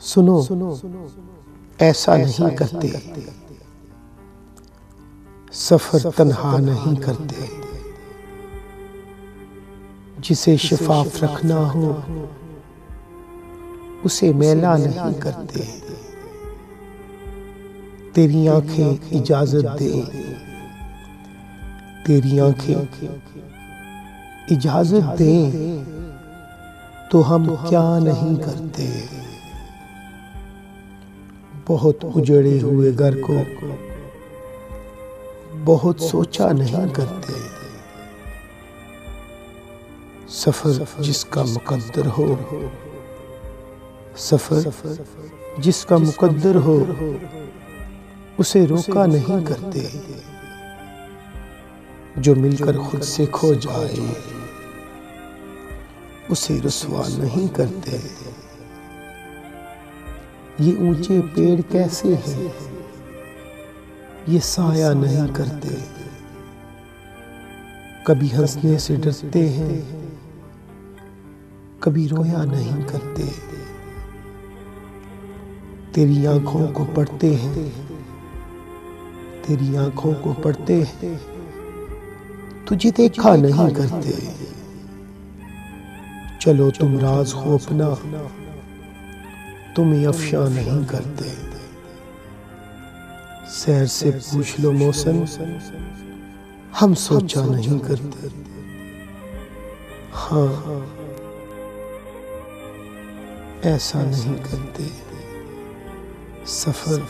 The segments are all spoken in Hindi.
सुनो, ऐसा नहीं करते, सफर तन्हा नहीं करते। जिसे शफाफ रखना हो उसे मैला नहीं करते। तेरी आंखें इजाजत दे, तेरी आंखें इजाजत दे तो हम क्या नहीं करते। बहुत उजड़े हुए घर को बहुत सोचा नहीं करते। सफर जिसका मुकद्दर हो, सफर जिसका मुकद्दर हो उसे रोका नहीं करते। जो मिलकर खुद से खो जाए उसे रुसवा नहीं करते। ये ऊंचे पेड़ कैसे हैं, ये साया नहीं करते। कभी हंसने से डरते हैं, कभी रोया नहीं करते। तेरी आंखों को पढ़ते हैं, तेरी आंखों को पढ़ते हैं, तुझे देखा नहीं करते। चलो तुम राज हो अपना, तुम्हें अफशा नहीं करते। सैर से पूछ लो मौसम, हम सोचा नहीं करते। हाँ, ऐसा नहीं करते, सफर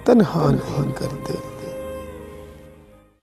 तन्हा नहीं करते।